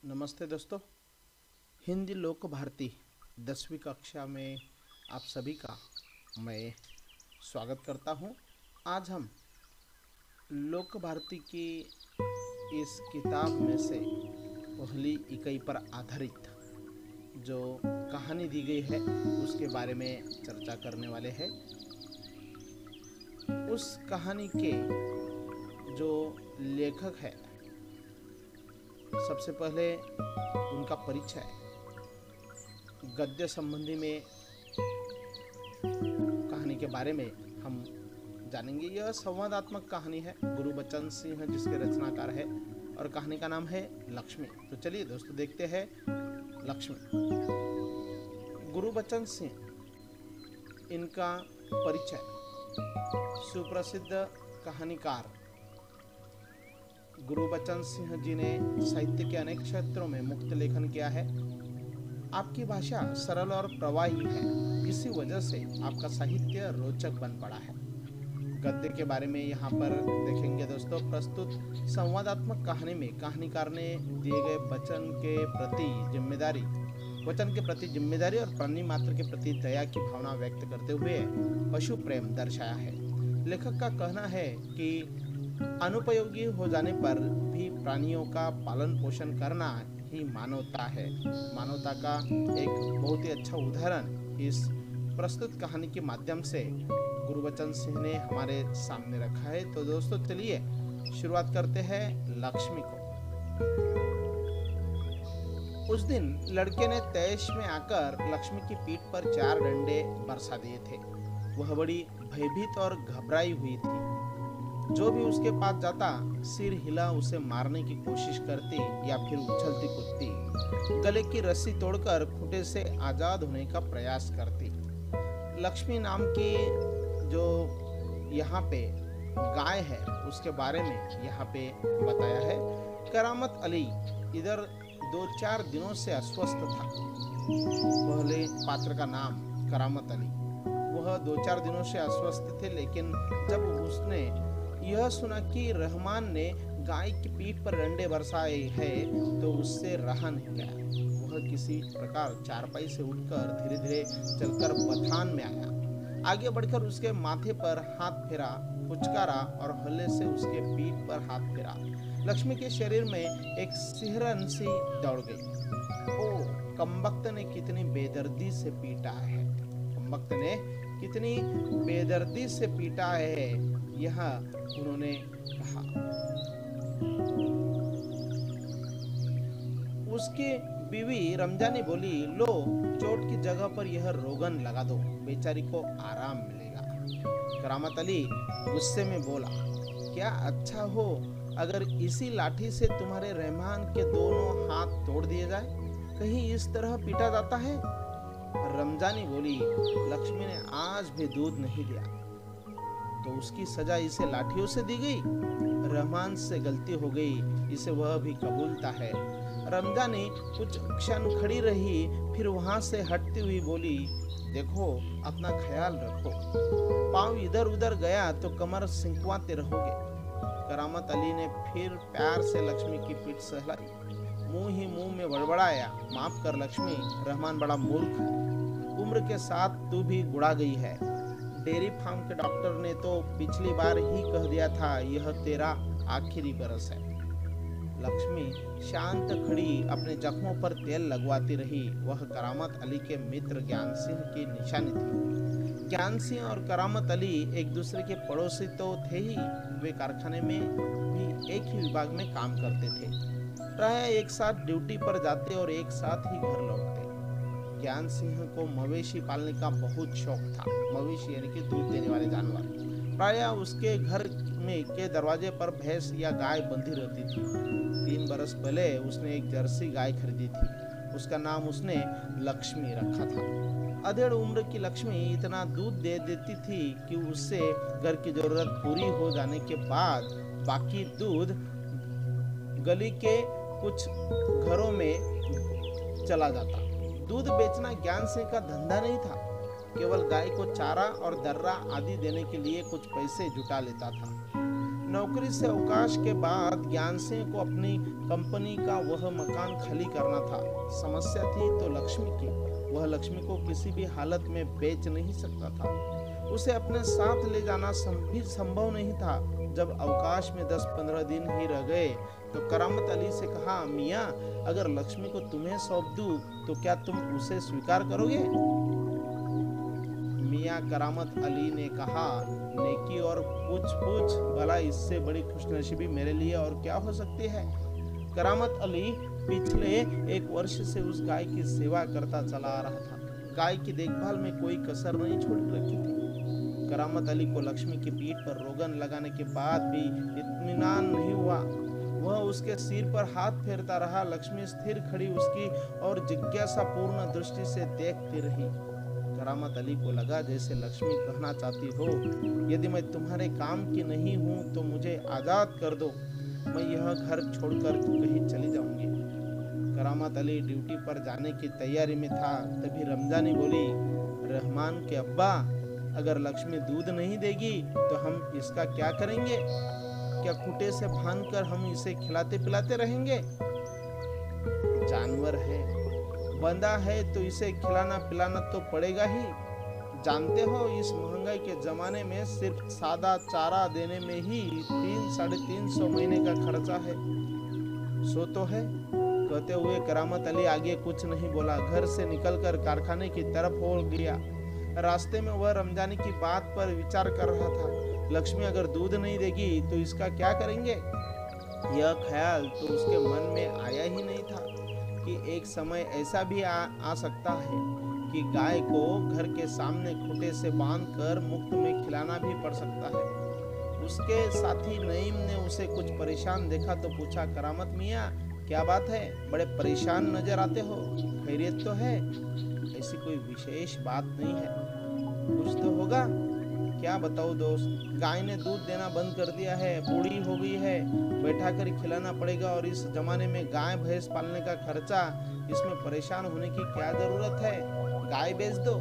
नमस्ते दोस्तों। हिंदी लोक भारती 10वीं कक्षा में आप सभी का मैं स्वागत करता हूं। आज हम लोक भारती की इस किताब में से पहली इकाई पर आधारित जो कहानी दी गई है उसके बारे में चर्चा करने वाले हैं। उस कहानी के जो लेखक है, सबसे पहले उनका परिचय, गद्य संबंधी में कहानी के बारे में हम जानेंगे। यह संवादात्मक कहानी है। गुरुबचन सिंह जिसके रचनाकार है और कहानी का नाम है लक्ष्मी। तो चलिए दोस्तों देखते हैं लक्ष्मी। गुरुबचन सिंह, इनका परिचय, सुप्रसिद्ध कहानीकार गुरुबचन सिंह जी ने साहित्य के अनेक क्षेत्रों में मुक्त लेखन किया है। आपकी भाषा सरल और प्रवाही है, इसी वजह से आपका साहित्य रोचक बन पड़ा है। गद्य के बारे में यहाँ पर देखेंगे दोस्तों। प्रस्तुत संवादात्मक कहानी में कहानीकार ने दिए गए वचन के प्रति जिम्मेदारी और प्राणी मात्र के प्रति दया की भावना व्यक्त करते हुए पशु प्रेम दर्शाया है। लेखक का कहना है कि अनुपयोगी हो जाने पर भी प्राणियों का पालन पोषण करना ही मानवता है। मानवता का एक बहुत ही अच्छा उदाहरण इस प्रस्तुत कहानी के माध्यम से गुरुबचन सिंह ने हमारे सामने रखा है। तो दोस्तों चलिए शुरुआत करते हैं लक्ष्मी को। उस दिन लड़के ने तैश में आकर लक्ष्मी की पीठ पर 4 डंडे बरसा दिए थे। वह बड़ी भयभीत और घबराई हुई थी। जो भी उसके पास जाता सिर हिला उसे मारने की कोशिश करती या फिर उछलती कूदती, गले की रस्सी तोड़कर खूंटे से आजाद होने का प्रयास करती। लक्ष्मी नाम की जो यहाँ पे गाय है उसके बारे में यहाँ पे बताया है। करामत अली इधर 2-4 दिनों से अस्वस्थ था। पहले पात्र का नाम करामत अली, वह 2-4 दिनों से अस्वस्थ थे, लेकिन जब उसने यह सुना कि रहमान ने गाय की पीठ पर डंडे बरसाए हैं तो उससे रहा नहीं गया। वह किसी प्रकार चारपाई से उठकर धीरे धीरे चलकर बथान में आया। आगे बढ़कर उसके माथे पर हाथ फेरा, पुचकारा और हल्ले से उसके पीठ पर हाथ फेरा। लक्ष्मी के शरीर में एक सिहरन सी दौड़ गई। ओ, कमबख्त ने कितनी बेदर्दी से पीटा है, कमबख्त ने कितनी बेदर्दी से पीटा है, यह उन्होंने कहा। उसकी बीवी रमजानी बोली, लो चोट की जगह पर यह रोगन लगा दो, बेचारी को आराम मिलेगा। करामत अली गुस्से में बोला, क्या अच्छा हो अगर इसी लाठी से तुम्हारे रहमान के दोनों हाथ तोड़ दिए जाए? कहीं इस तरह पीटा जाता है? रमजानी बोली, लक्ष्मी ने आज भी दूध नहीं दिया तो उसकी सजा इसे लाठियों से दी गई। रहमान से गलती हो गई, इसे वह भी कबूलता है। रमजानी कुछ क्षण खड़ी रही, फिर वहां से हटती हुई बोली, देखो अपना ख्याल रखो, पाँव इधर उधर गया तो कमर सिंकवाते रहोगे। करामत अली ने फिर प्यार से लक्ष्मी की पीठ सहलाई, मुंह ही मुंह में बड़बड़ाया, माफ कर लक्ष्मी, रहमान बड़ा मूर्ख है, उम्र के साथ तू भी गुड़ा गई है। डेयरी फार्म के डॉक्टर ने तो पिछली बार ही कह दिया था यह तेरा आखिरी बरस है। लक्ष्मी शांत खड़ी अपने जख्मों पर तेल लगवाती रही। वह करामत अली के मित्र ज्ञान सिंह की निशानी थी। ज्ञान सिंह और करामत अली एक दूसरे के पड़ोसी तो थे ही, वे कारखाने में भी एक ही विभाग में काम करते थे। प्राय एक साथ ड्यूटी पर जाते और एक साथ ही घर लौटते। ज्ञान सिंह को मवेशी पालने का बहुत शौक था। मवेशी यानी कि दूध देने वाले जानवर। प्रायः उसके घर में के दरवाजे पर भैंस या गाय बंधी रहती थी। 3 बरस पहले उसने एक जर्सी गाय खरीदी थी। उसका नाम उसने लक्ष्मी रखा था। अधेड़ उम्र की लक्ष्मी इतना दूध दे देती थी कि उससे घर की जरूरत पूरी हो जाने के बाद बाकी दूध गली के कुछ घरों में चला जाता। दूध बेचना ज्ञान सिंह का धंधा नहीं था, केवल गाय को चारा और दर्रा आदि देने के लिए कुछ पैसे जुटा लेता था। नौकरी से अवकाश के बाद ज्ञान सिंह को अपनी कंपनी का वह मकान खाली करना था। समस्या थी तो लक्ष्मी की। वह लक्ष्मी को किसी भी हालत में बेच नहीं सकता था। उसे अपने साथ ले जाना भी संभव नहीं था। जब अवकाश में 10-15 दिन ही रह गए तो करामत अली से कहा, मियाँ, अगर लक्ष्मी को तुम्हें सौंप दूं तो क्या तुम उसे स्वीकार करोगे? मियाँ करामत अली ने कहा, नेकी और पूछ भला इससे बड़ी खुशनसीबी मेरे लिए और क्या हो सकती है। करामत अली पिछले 1 वर्ष से उस गाय की सेवा करता चला आ रहा था। गाय की देखभाल में कोई कसर नहीं छोड़ रखी थी। करामत अली को लक्ष्मी की पीठ पर रोगन लगाने के बाद भी इत्मीनान नहीं हुआ। वह उसके सिर पर हाथ फेरता रहा। लक्ष्मी स्थिर खड़ी उसकी और जिज्ञासा पूर्ण दृष्टि से देखती रही। करामत अली को लगा जैसे लक्ष्मी कहना चाहती हो, यदि मैं तुम्हारे काम की नहीं हूँ तो मुझे आजाद कर दो, मैं यह घर छोड़कर कहीं चली जाऊंगी। करामत अली ड्यूटी पर जाने की तैयारी में था, तभी रमजानी बोली, रहमान के अब्बा, अगर लक्ष्मी दूध नहीं देगी तो हम इसका क्या करेंगे? क्या खूंटे से बांधकर हम इसे खिलाते पिलाते रहेंगे? जानवर है, बंधा है तो इसे खिलाना पिलाना तो पड़ेगा ही। जानते हो इस महंगाई के जमाने में सिर्फ सादा चारा देने में ही 300-350 महीने का खर्चा है। सो तो है। कहते हुए करामत अली आगे कुछ नहीं बोला। घर से निकलकर कारखाने की तरफ हो गया। रास्ते में वह रमजानी की बात पर विचार कर रहा था। लक्ष्मी अगर दूध नहीं देगी तो इसका क्या करेंगे? यह ख्याल तो उसके मन में आया ही नहीं था कि एक समय ऐसा भी आ सकता है कि गाय को घर के सामने खूंटे से बांधकर मुफ्त में खिलाना भी पड़ सकता है। उसके साथी नईम ने उसे कुछ परेशान देखा तो पूछा, करामत मियाँ, क्या बात है? बड़े परेशान नजर आते हो, खैरियत तो है? ऐसी कोई विशेष बात नहीं है, कुछ तो होगा। क्या बताओ दोस्त, गाय ने दूध देना बंद कर दिया है, बूढ़ी हो गई है, बैठा कर खिलाना पड़ेगा और इस जमाने में गाय भैंस पालने का खर्चा, इसमें परेशान होने की क्या जरूरत है? गाय बेच दो।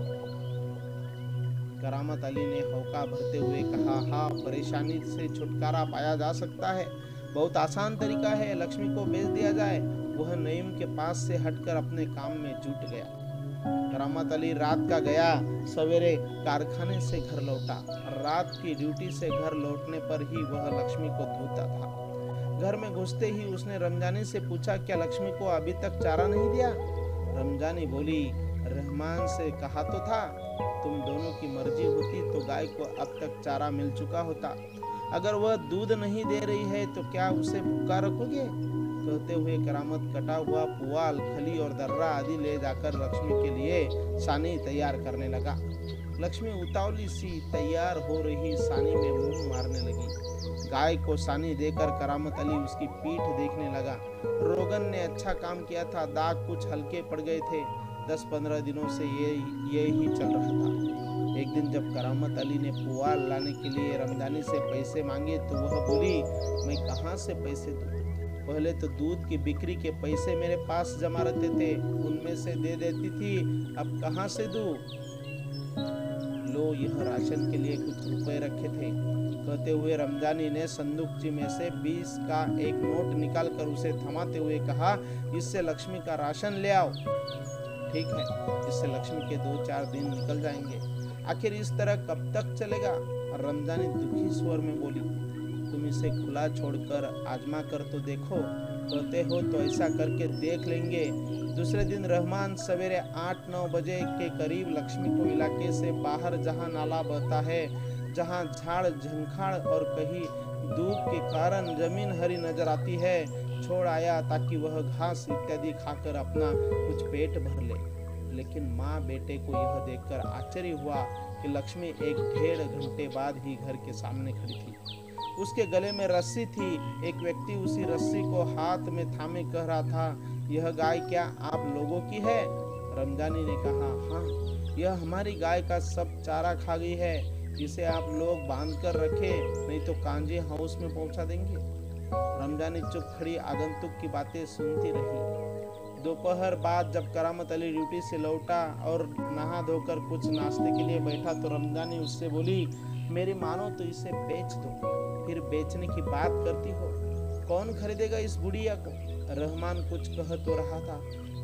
करामत अली ने हौका भरते हुए कहा, हाँ, परेशानी से छुटकारा पाया जा सकता है, बहुत आसान तरीका है, लक्ष्मी को बेच दिया जाए। वह नईम के पास से हटकर अपने काम में जुट गया। करामत अली रात का गया, सवेरे कारखाने से घर लौटा। रात की ड्यूटी से घर लौटने पर ही वह लक्ष्मी को धोता था। घर में घुसते ही उसने रमजानी से पूछा, क्या लक्ष्मी को अभी तक चारा नहीं दिया? रमजानी बोली, रहमान से कहा तो था, तुम दोनों की मर्जी होती तो गाय को अब तक चारा मिल चुका होता। अगर वह दूध नहीं दे रही है तो क्या उसे भूखा रखोगे? कहते हुए करामत कटा हुआ पुआल, खली और दर्रा आदि ले जाकर लक्ष्मी के लिए सानी तैयार करने लगा। लक्ष्मी उतावली सी तैयार हो रही सानी में मुंह मारने लगी। गाय को सानी देकर करामत अली उसकी पीठ देखने लगा। रोगन ने अच्छा काम किया था, दाग कुछ हल्के पड़ गए थे। 10-15 दिनों से ये ही चल रहा था। एक दिन जब करामत अली ने पुआल लाने के लिए रमजानी से पैसे मांगे तो वह बोली, मैं कहाँ से पैसे दूं? पहले तो दूध की बिक्री के पैसे मेरे पास जमा रहते थे, उनमें से दे देती थी, अब कहाँ से दूं? लो, यह राशन के लिए कुछ रुपए रखे थे। कहते हुए रमजानी ने संदूकची में से 20 का एक नोट निकालकर उसे थमाते हुए कहा, इससे लक्ष्मी का राशन ले आओ। ठीक है, इससे लक्ष्मी के 2-4 दिन निकल जाएंगे। आखिर इस तरह कब तक चलेगा? रमजानी दुखी स्वर में बोली, तुम इसे खुला छोड़कर आजमा कर तो देखो। कहते हो तो ऐसा करके देख लेंगे। दूसरे दिन रहमान सवेरे 8-9 बजे के करीब लक्ष्मी को इलाके से बाहर जहां नाला बहता है, जहां झाड़ झंखाड़ और कहीं धूप के कारण जमीन हरी नजर आती है, छोड़ आया ताकि वह घास इत्यादि खाकर अपना कुछ पेट भर ले। लेकिन माँ बेटे को यह देखकर आश्चर्य हुआ कि लक्ष्मी 1-1.5 घंटे बाद ही घर के सामने खड़ी थी। उसके गले में रस्सी थी। एक व्यक्ति उसी रस्सी को हाथ में थामे कह रहा था, यह गाय क्या आप लोगों की है? रमजानी ने कहा, हाँ, यह हमारी गाय का सब चारा खा गई है, इसे आप लोग बांध कर रखे, नहीं तो कांजी हाउस में पहुंचा देंगे। रमजानी चुप खड़ी आगंतुक की बातें सुनती रही। दोपहर बाद जब करामत अली ड्यूटी से लौटा और नहा धोकर कुछ नाश्ते के लिए बैठा तो रमजानी उससे बोली, मेरी मानो तो इसे बेच दो। फिर बेचने की बात करती हो। कौन खरीदेगा इस बुढ़िया को? रहमान कुछ कह तो रहा था,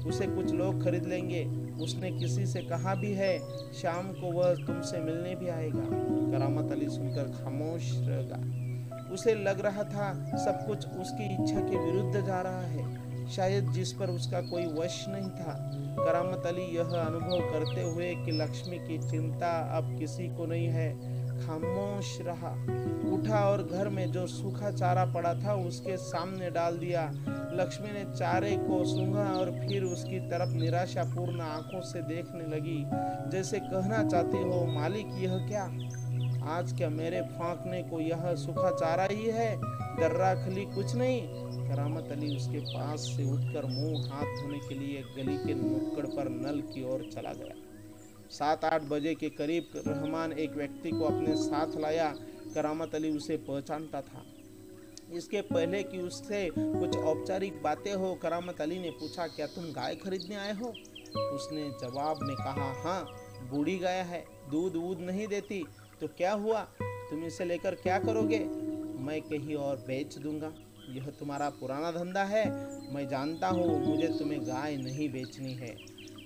उसे कुछ लोग खरीद लेंगे। उसने किसी से कहा भी है शाम को वह तुमसे मिलने भी आएगा। करामत अली सुनकर खामोश रह गया। उसे लग रहा था सब कुछ उसकी इच्छा के विरुद्ध जा रहा है, शायद जिस पर उसका कोई वश नहीं था। करामत अली यह अनुभव करते हुए कि लक्ष्मी की चिंता अब किसी को नहीं है, खामोश रहा। उठा और घर में जो सूखा चारा पड़ा था उसके सामने डाल दिया। लक्ष्मी ने चारे को सूंघा और फिर उसकी तरफ निराशापूर्ण आंखों से देखने लगी, जैसे कहना चाहती हो, मालिक यह क्या? आज क्या मेरे फांकने को यह सूखा चारा ही है? दर्रा खली कुछ नहीं। करामत अली उसके पास से उठकर मुंह हाथ धोने के लिए गली के नुक्कड़ पर नल की ओर चला गया। 7-8 बजे के करीब रहमान एक व्यक्ति को अपने साथ लाया। करामत अली उसे पहचानता था। इसके पहले कि उससे कुछ औपचारिक बातें हो, करामत अली ने पूछा, क्या तुम गाय खरीदने आए हो? उसने जवाब में कहा, हाँ, बूढ़ी गाय है, दूध वूध नहीं देती। तो क्या हुआ? तुम इसे लेकर क्या करोगे? मैं कहीं और बेच दूंगा। यह तुम्हारा पुराना धंधा है। मैं जानता हूँ मुझे तुम्हें गाय नहीं बेचनी है।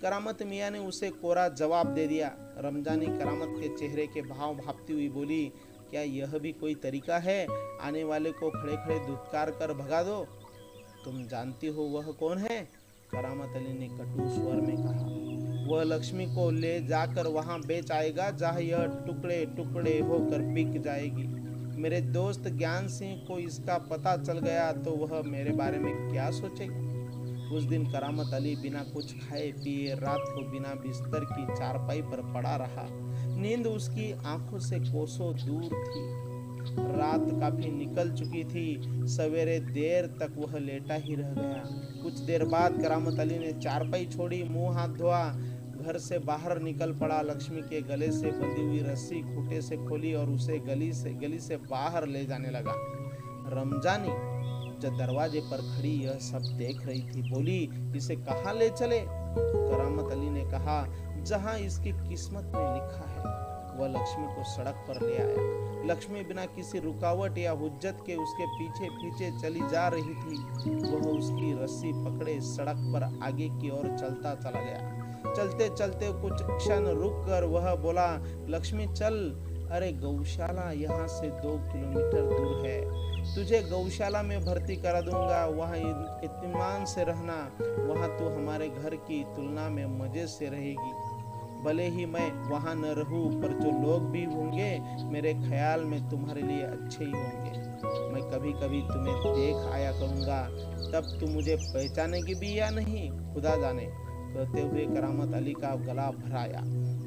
करामत मियाँ ने उसे कोरा जवाब दे दिया। रमजानी करामत के चेहरे के भाव भापती हुई बोली, क्या यह भी कोई तरीका है? आने वाले को खड़े खड़े धुतकार कर भगा दो। तुम जानती हो वह कौन है? करामत अली ने कटु स्वर में कहा। वह लक्ष्मी को ले जाकर वहां बेच आएगा जहां यह टुकड़े टुकड़े होकर बिक जाएगी। मेरे दोस्त ज्ञान सिंह को इसका पता चल गया तो वह मेरे बारे में क्या सोचेगा? उस दिन करामत अली बिना कुछ खाए पिए रात को बिना बिस्तर की चारपाई पर पड़ा रहा। नींद उसकी आंखों से कोसों दूर थी। रात काफी निकल चुकी थी। सवेरे देर तक वह लेटा ही रह गया। कुछ देर बाद करामत अली ने चारपाई छोड़ी, मुंह हाथ धोआ, घर से बाहर निकल पड़ा। लक्ष्मी के गले से बंधी हुई रस्सी खूंटे से खोली और उसे गली से बाहर ले जाने लगा। रमजानी जो दरवाजे पर खड़ी यह सब देख रही थी, बोली, इसे कहाँ ले चले? करामत अली ने कहा, जहाँ इसकी किस्मत में लिखा है। वह लक्ष्मी को सड़क पर ले आया। लक्ष्मी बिना किसी रुकावट या हुज्जत के उसके पीछे पीछे चली जा रही थी। वह उसकी रस्सी पकड़े सड़क पर आगे की ओर चलता चला गया। चलते चलते कुछ क्षण रुक कर वह बोला, लक्ष्मी चल, अरे गौशाला यहाँ से 2 किलोमीटर दूर है। तुझे गौशाला में भर्ती करा दूंगा, वहाँ इत्मीनान से रहना। वहाँ तू हमारे घर की तुलना में मजे से रहेगी। भले ही मैं वहाँ न रहूँ, पर जो लोग भी होंगे मेरे ख्याल में तुम्हारे लिए अच्छे ही होंगे। मैं कभी कभी तुम्हें देख आया करूँगा, तब तुम मुझे पहचानेगी भी या नहीं, खुदा जाने। कहते हुए करामत अली का गला भराया।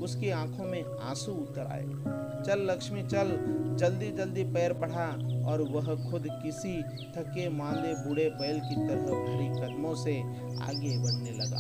उसकी आंखों में आंसू उतर आए। चल लक्ष्मी चल, जल्दी जल्दी पैर बढ़ा। और वह खुद किसी थके मांदे बूढ़े बैल की तरह भारी कदमों से आगे बढ़ने लगा।